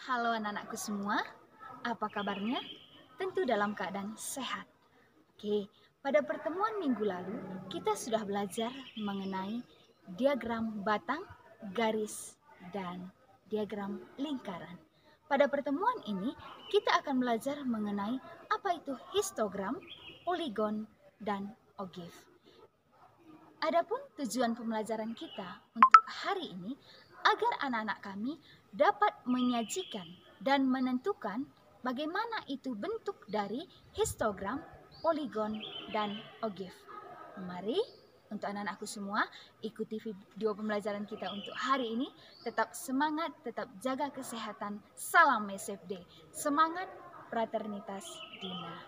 Halo anak-anakku semua, apa kabarnya? Tentu dalam keadaan sehat. Oke, pada pertemuan minggu lalu kita sudah belajar mengenai diagram batang, garis, dan diagram lingkaran. Pada pertemuan ini kita akan belajar mengenai apa itu histogram, poligon, dan ogive. Adapun tujuan pembelajaran kita untuk hari ini agar anak-anak kami dapat menyajikan dan menentukan bagaimana itu bentuk dari histogram, poligon, dan ogive. Mari untuk anak-anakku semua ikuti video pembelajaran kita untuk hari ini. Tetap semangat, tetap jaga kesehatan. Salam SFD. Semangat fraternitas Dina.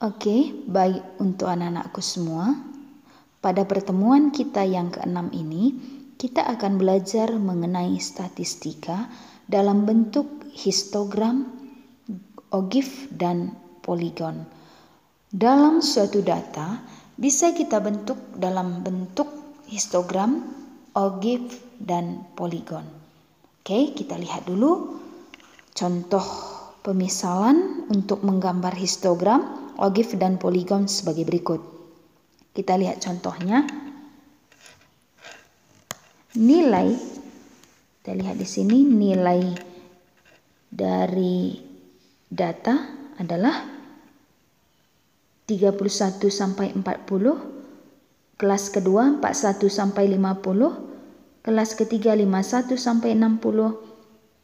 Oke, baik untuk anak-anakku semua. Pada pertemuan kita yang ke-6 ini, kita akan belajar mengenai statistika dalam bentuk histogram, ogive, dan poligon. Dalam suatu data, bisa kita bentuk dalam bentuk histogram, ogive, dan poligon. Oke, kita lihat dulu contoh pemisalan untuk menggambar histogram, ogive, dan poligon sebagai berikut. Kita lihat contohnya. Nilai, kita lihat di sini nilai dari data adalah 31 sampai 40, kelas kedua 41 sampai 50, kelas ketiga 51 sampai 60,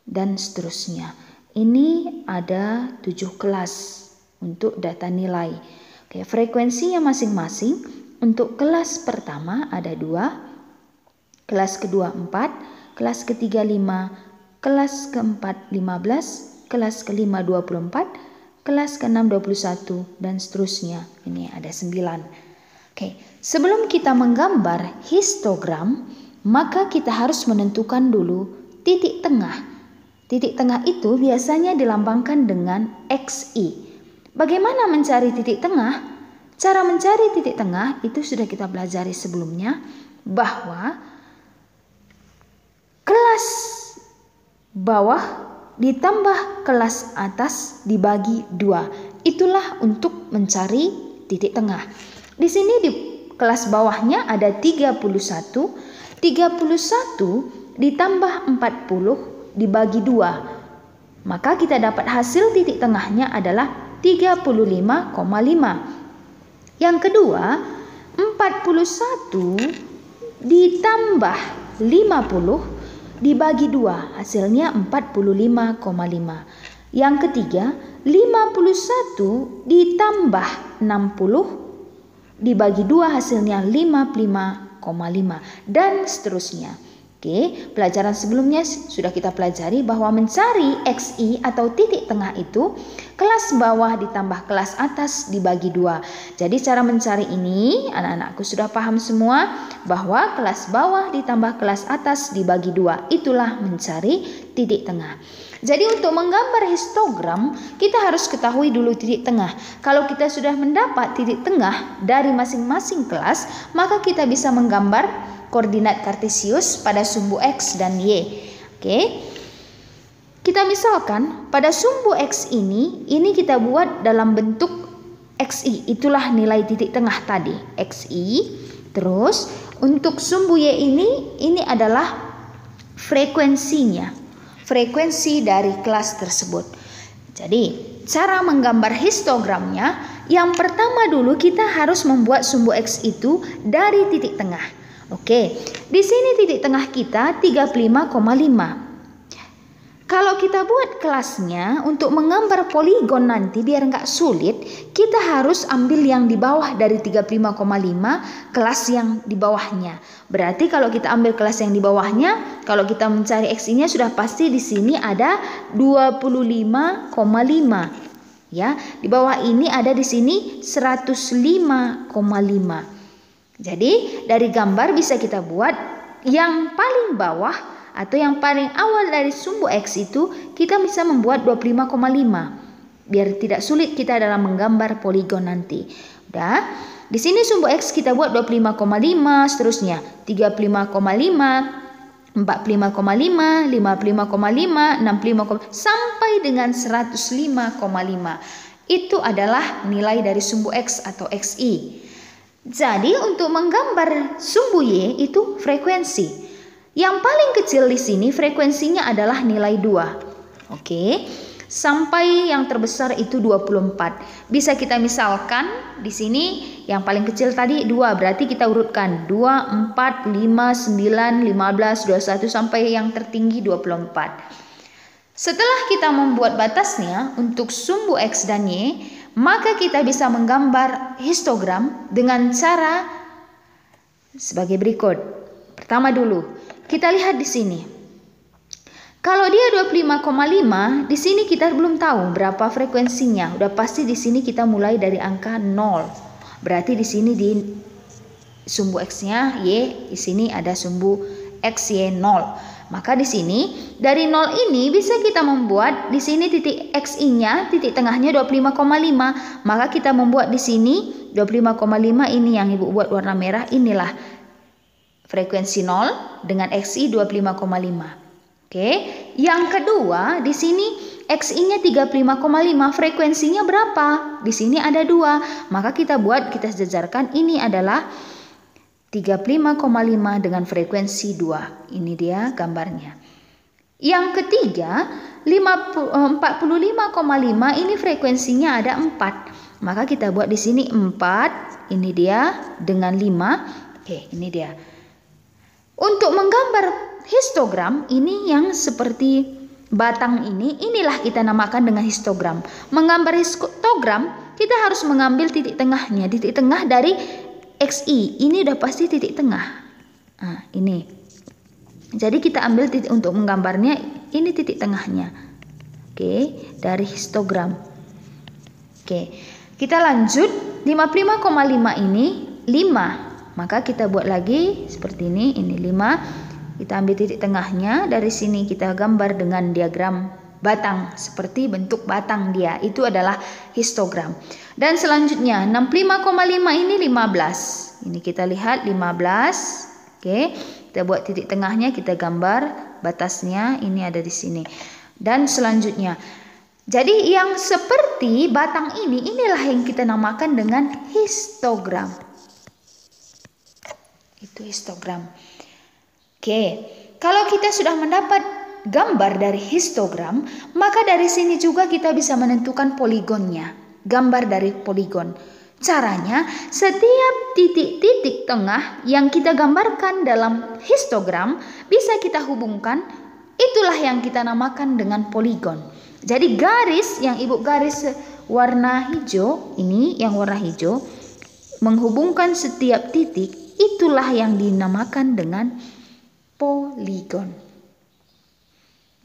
dan seterusnya. Ini ada 7 kelas untuk data nilai. Oke, frekuensinya masing-masing. Untuk kelas pertama ada 2, kelas kedua 4, kelas ketiga 5, kelas keempat 15, kelas kelima 24, kelas keenam 21, dan seterusnya. Ini ada 9. Oke, sebelum kita menggambar histogram, maka kita harus menentukan dulu titik tengah. Titik tengah itu biasanya dilambangkan dengan XI. Bagaimana mencari titik tengah? Cara mencari titik tengah itu sudah kita pelajari sebelumnya, bahwa kelas bawah ditambah kelas atas dibagi 2. Itulah untuk mencari titik tengah. Di sini di kelas bawahnya ada 31. 31 ditambah 40 dibagi 2. Maka kita dapat hasil titik tengahnya adalah 35,5. Yang kedua, 41 ditambah 50 dibagi 2, hasilnya 45,5. Yang ketiga, 51 ditambah 60 dibagi 2, hasilnya 55,5, dan seterusnya. Oke, pelajaran sebelumnya sudah kita pelajari bahwa mencari XI atau titik tengah itu kelas bawah ditambah kelas atas dibagi 2. Jadi cara mencari ini anak-anakku sudah paham semua bahwa kelas bawah ditambah kelas atas dibagi 2. Itulah mencari titik tengah. Jadi untuk menggambar histogram kita harus ketahui dulu titik tengah. Kalau kita sudah mendapat titik tengah dari masing-masing kelas, maka kita bisa menggambar koordinat kartesius pada sumbu X dan Y. Oke. Kita misalkan pada sumbu X ini kita buat dalam bentuk XI. Itulah nilai titik tengah tadi, XI. Terus untuk sumbu Y ini adalah frekuensinya. Frekuensi dari kelas tersebut. Jadi, cara menggambar histogramnya, yang pertama dulu kita harus membuat sumbu X itu dari titik tengah. Oke, di sini titik tengah kita 35,5. Kalau kita buat kelasnya untuk menggambar poligon nanti biar nggak sulit, kita harus ambil yang di bawah dari 35,5, kelas yang di bawahnya. Berarti kalau kita ambil kelas yang di bawahnya, kalau kita mencari XI-nya sudah pasti di sini ada 25,5. Ya, di bawah ini ada di sini 105,5. Jadi dari gambar bisa kita buat yang paling bawah atau yang paling awal dari sumbu X itu kita bisa membuat 25,5 biar tidak sulit kita dalam menggambar poligon nanti. Udah, di sini sumbu X kita buat 25,5, seterusnya 35,5, 45,5, 55,5, 65, sampai dengan 105,5. Itu adalah nilai dari sumbu X atau XI. Jadi untuk menggambar sumbu Y itu frekuensi. Yang paling kecil di sini frekuensinya adalah nilai 2. Oke. Sampai yang terbesar itu 24. Bisa kita misalkan di sini yang paling kecil tadi 2, berarti kita urutkan 2, 4, 5, 9, 15, 21 sampai yang tertinggi 24. Setelah kita membuat batasnya untuk sumbu X dan Y, maka kita bisa menggambar histogram dengan cara sebagai berikut. Pertama dulu, kita lihat di sini. Kalau dia 25,5, di sini kita belum tahu berapa frekuensinya. Udah pasti di sini kita mulai dari angka 0. Berarti di sini di sumbu X-nya Y, di sini ada sumbu X, Y 0. Maka di sini dari 0 ini bisa kita membuat di sini titik XI-nya, titik tengahnya 25,5. Maka kita membuat di sini 25,5 ini yang Ibu buat warna merah, inilah frekuensi 0 dengan XI 25,5. Oke, yang kedua di sini XI-nya 35,5, frekuensinya berapa? Di sini ada 2, maka kita sejajarkan ini adalah 35,5 dengan frekuensi 2. Ini dia gambarnya. Yang ketiga 45,5, ini frekuensinya ada 4, maka kita buat di sini 4. Ini dia dengan 5. Oke, ini dia. Untuk menggambar histogram ini yang seperti batang ini, inilah kita namakan dengan histogram. Menggambar histogram kita harus mengambil titik tengahnya, titik tengah dari XI. Ini udah pasti titik tengah. Nah, ini. Jadi kita ambil titik untuk menggambarnya, ini titik tengahnya. Oke, dari histogram. Oke, kita lanjut. 55,5 ini 5. Maka kita buat lagi seperti ini 5. Kita ambil titik tengahnya, dari sini kita gambar dengan diagram batang, seperti bentuk batang dia. Itu adalah histogram. Dan selanjutnya 65,5 ini 15. Ini kita lihat 15. Oke, kita buat titik tengahnya, kita gambar batasnya, ini ada di sini. Dan selanjutnya, jadi yang seperti batang ini, inilah yang kita namakan dengan histogram. Itu histogram. Oke, kalau kita sudah mendapat gambar dari histogram, maka dari sini juga kita bisa menentukan poligonnya, gambar dari poligon. Caranya, setiap titik-titik tengah yang kita gambarkan dalam histogram bisa kita hubungkan, itulah yang kita namakan dengan poligon. Jadi garis yang Ibu garis warna hijau, ini yang warna hijau, menghubungkan setiap titik, itulah yang dinamakan dengan poligon.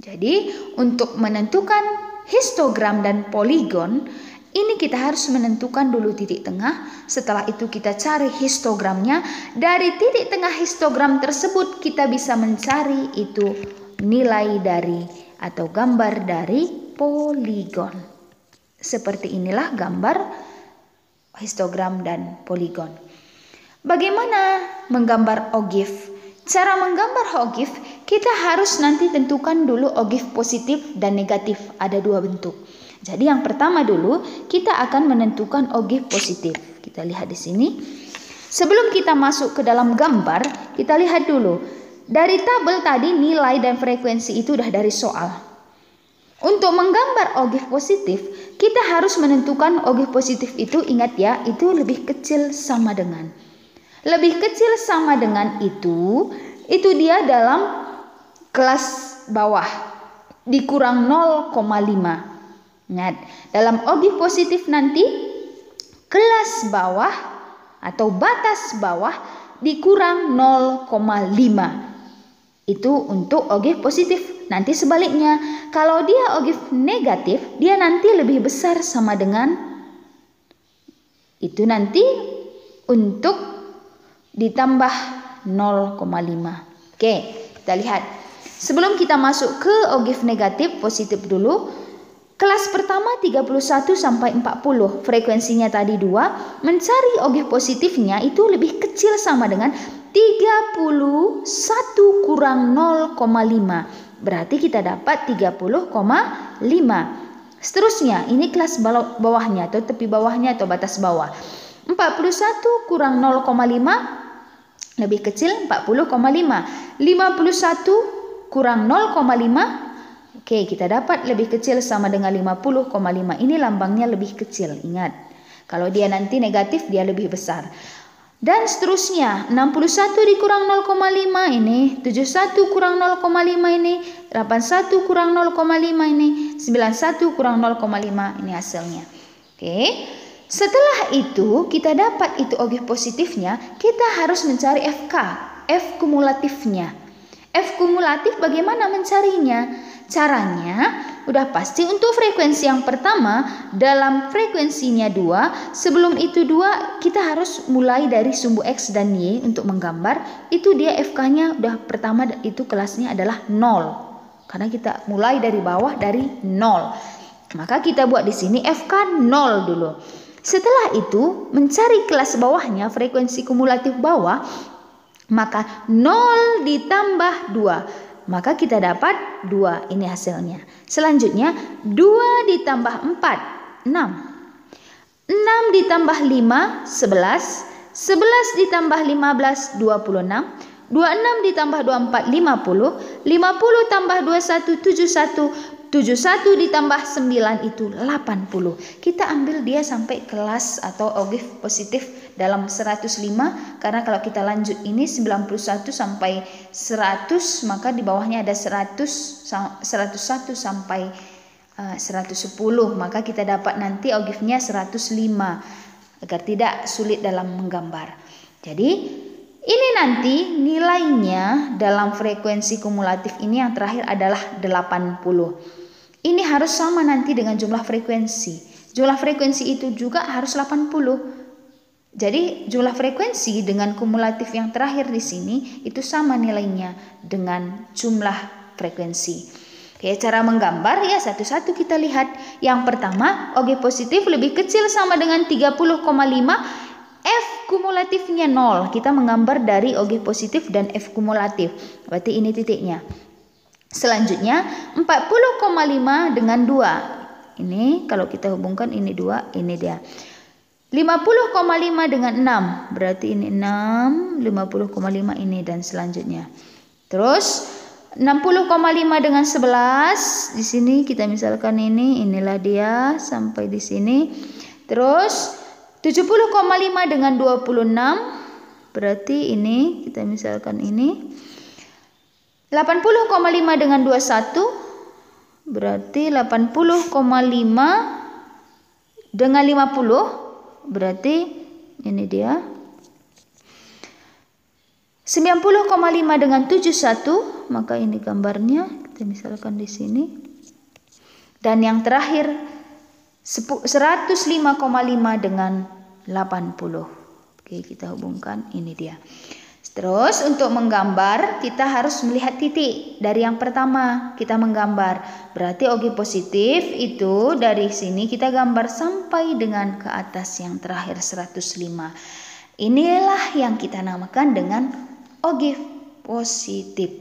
Jadi untuk menentukan histogram dan poligon, ini kita harus menentukan dulu titik tengah. Setelah itu kita cari histogramnya. Dari titik tengah histogram tersebut kita bisa mencari itu nilai dari atau gambar dari poligon. Seperti inilah gambar histogram dan poligon. Bagaimana menggambar ogif? Cara menggambar ogif, kita harus nanti tentukan dulu ogif positif dan negatif. Ada 2 bentuk. Jadi yang pertama dulu kita akan menentukan ogif positif. Kita lihat di sini. Sebelum kita masuk ke dalam gambar, kita lihat dulu. Dari tabel tadi nilai dan frekuensi itu udah dari soal. Untuk menggambar ogif positif, kita harus menentukan ogif positif itu, ingat ya, itu lebih kecil sama dengan. Lebih kecil sama dengan itu dia dalam kelas bawah dikurang 0,5. Ingat, dalam ogif positif nanti kelas bawah atau batas bawah dikurang 0,5. Itu untuk ogif positif. Nanti sebaliknya, kalau dia ogif negatif, dia nanti lebih besar sama dengan itu, nanti untuk ditambah 0,5. Oke, kita lihat. Sebelum kita masuk ke ogif negatif, positif dulu. Kelas pertama 31 sampai 40, frekuensinya tadi 2. Mencari ogif positifnya itu lebih kecil sama dengan 31 kurang 0,5. Berarti kita dapat 30,5. Seterusnya, ini kelas bawahnya atau tepi bawahnya atau batas bawah. 41 kurang 0,5 lebih kecil 40,5. 51 kurang 0,5. Oke, kita dapat lebih kecil sama dengan 50,5. Ini lambangnya lebih kecil, ingat. Kalau dia nanti negatif, dia lebih besar. Dan seterusnya, 61 dikurang 0,5 ini, 71 kurang 0,5 ini, 81 kurang 0,5 ini, 91 kurang 0,5 ini hasilnya. Oke. Setelah itu, kita dapat itu objek positifnya, kita harus mencari FK, F kumulatifnya. F kumulatif bagaimana mencarinya? Caranya udah pasti untuk frekuensi yang pertama, dalam frekuensinya 2, sebelum itu 2 kita harus mulai dari sumbu X dan Y untuk menggambar. Itu dia FK-nya udah pertama, itu kelasnya adalah 0. Karena kita mulai dari bawah dari 0. Maka kita buat di sini FK 0 dulu. Setelah itu mencari kelas bawahnya, frekuensi kumulatif bawah, maka 0 ditambah 2. Maka kita dapat 2, ini hasilnya. Selanjutnya 2 ditambah 4, 6. 6 ditambah 5, 11. 11 ditambah 15, 26. 26 ditambah 24, 50. 50 tambah 21, 71. 71 ditambah 9 itu 80. Kita ambil dia sampai kelas atau objek positif dalam 105, karena kalau kita lanjut ini 91 sampai 100, maka di bawahnya ada 101 sampai 110, maka kita dapat nanti objeknya 105 agar tidak sulit dalam menggambar. Jadi ini nanti nilainya dalam frekuensi kumulatif ini yang terakhir adalah 80. Ini harus sama nanti dengan jumlah frekuensi. Jumlah frekuensi itu juga harus 80. Jadi jumlah frekuensi dengan kumulatif yang terakhir di sini itu sama nilainya dengan jumlah frekuensi. Oke, cara menggambar ya satu-satu kita lihat. Yang pertama, objek positif lebih kecil sama dengan 30,5. F kumulatifnya 0. Kita menggambar dari objek positif dan F kumulatif. Berarti ini titiknya. Selanjutnya 40,5 dengan 2. Ini kalau kita hubungkan ini 2, ini dia. 50,5 dengan 6. Berarti ini 6, 50,5 ini dan selanjutnya. Terus 60,5 dengan 11. Di sini kita misalkan inilah dia sampai di sini. Terus 70,5 dengan 26. Berarti ini kita misalkan ini. 80,5 dengan 21, berarti 80,5 dengan 50, berarti ini dia. 90,5 dengan 71, maka ini gambarnya, kita misalkan di sini. Dan yang terakhir 105,5 dengan 80. Oke, kita hubungkan, ini dia. Terus untuk menggambar kita harus melihat titik. Dari yang pertama kita menggambar. Berarti objek positif itu dari sini kita gambar sampai dengan ke atas yang terakhir 105. Inilah yang kita namakan dengan objek positif.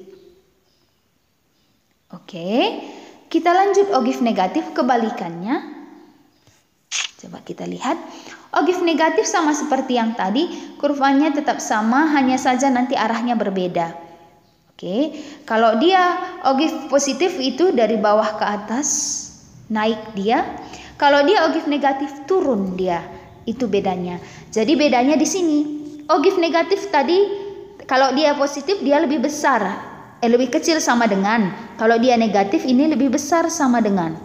Oke, kita lanjut objek negatif kebalikannya. Coba kita lihat. Objek negatif sama seperti yang tadi, kurvanya tetap sama, hanya saja nanti arahnya berbeda. Oke, kalau dia objek positif itu dari bawah ke atas naik dia, kalau dia objek negatif turun dia, itu bedanya. Jadi bedanya di sini. Objek negatif tadi kalau dia positif dia lebih besar, lebih kecil sama dengan. Kalau dia negatif ini lebih besar sama dengan.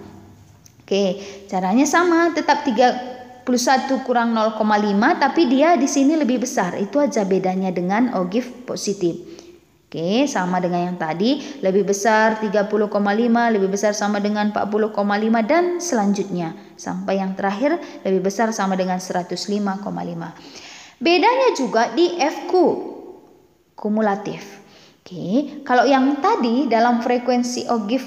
Oke, caranya sama, tetap 31 kurang 0,5, tapi dia di sini lebih besar. Itu aja bedanya dengan objek positif. Oke, sama dengan yang tadi, lebih besar 30,5, lebih besar sama dengan 40,5 dan selanjutnya sampai yang terakhir lebih besar sama dengan 105,5. Bedanya juga di FQ kumulatif. Oke, kalau yang tadi dalam frekuensi objek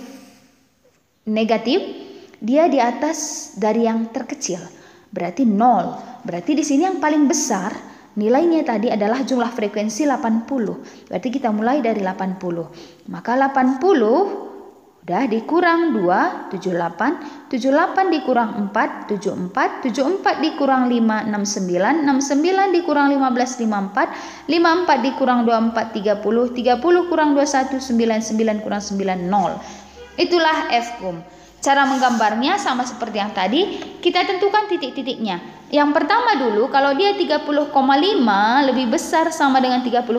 negatif dia di atas dari yang terkecil. Berarti 0. Berarti di sini yang paling besar nilainya tadi adalah jumlah frekuensi 80. Berarti kita mulai dari 80. Maka 80 udah dikurang 2, 78. 78 dikurang 4, 74. 74 dikurang 5, 69. 69 dikurang 15, 54. 54 dikurang 24, 30. 30 kurang 21, 99 kurang 9, 0. Itulah FKUM. Cara menggambarnya sama seperti yang tadi, kita tentukan titik-titiknya. Yang pertama dulu, kalau dia 30,5 lebih besar sama dengan 30,5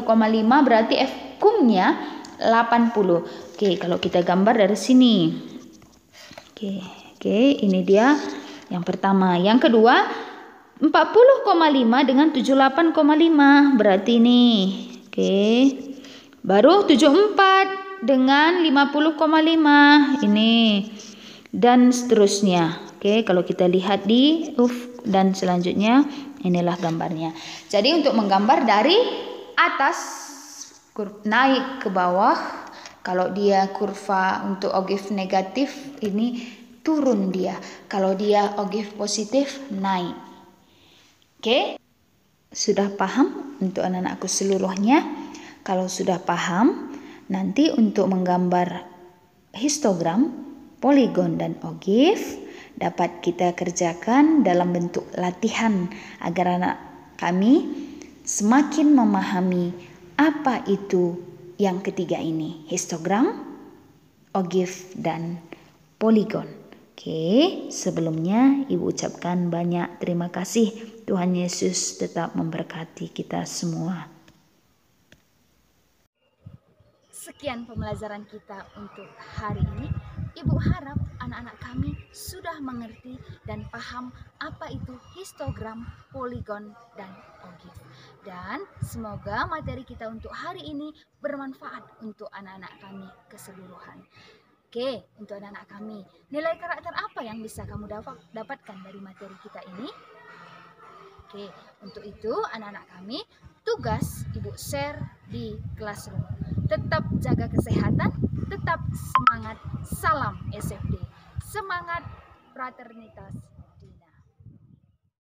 berarti FKUM-nya 80. Oke, kalau kita gambar dari sini. Oke, ini dia yang pertama. Yang kedua, 40,5 dengan 78,5 berarti ini. Oke. Baru 74 dengan 50,5 ini. Dan seterusnya. Oke, kalau kita lihat di dan selanjutnya inilah gambarnya. Jadi untuk menggambar dari atas naik ke bawah, kalau dia kurva untuk ogif negatif ini turun dia. Kalau dia ogif positif naik. Oke? Sudah paham untuk anak-anakku seluruhnya? Kalau sudah paham, nanti untuk menggambar histogram, poligon dan ogif dapat kita kerjakan dalam bentuk latihan agar anak kami semakin memahami apa itu yang ketiga ini, histogram, ogif, dan poligon. Oke, sebelumnya Ibu ucapkan banyak terima kasih. Tuhan Yesus tetap memberkati kita semua. Sekian pembelajaran kita untuk hari ini. Ibu harap anak-anak kami sudah mengerti dan paham apa itu histogram, poligon, dan ogif. Dan semoga materi kita untuk hari ini bermanfaat untuk anak-anak kami keseluruhan. Oke, untuk anak-anak kami, nilai karakter apa yang bisa kamu dapatkan dari materi kita ini? Oke, untuk itu anak-anak kami, tugas Ibu share di Classroom. Tetap jaga kesehatan, tetap semangat, salam SFD. Semangat fraternitas.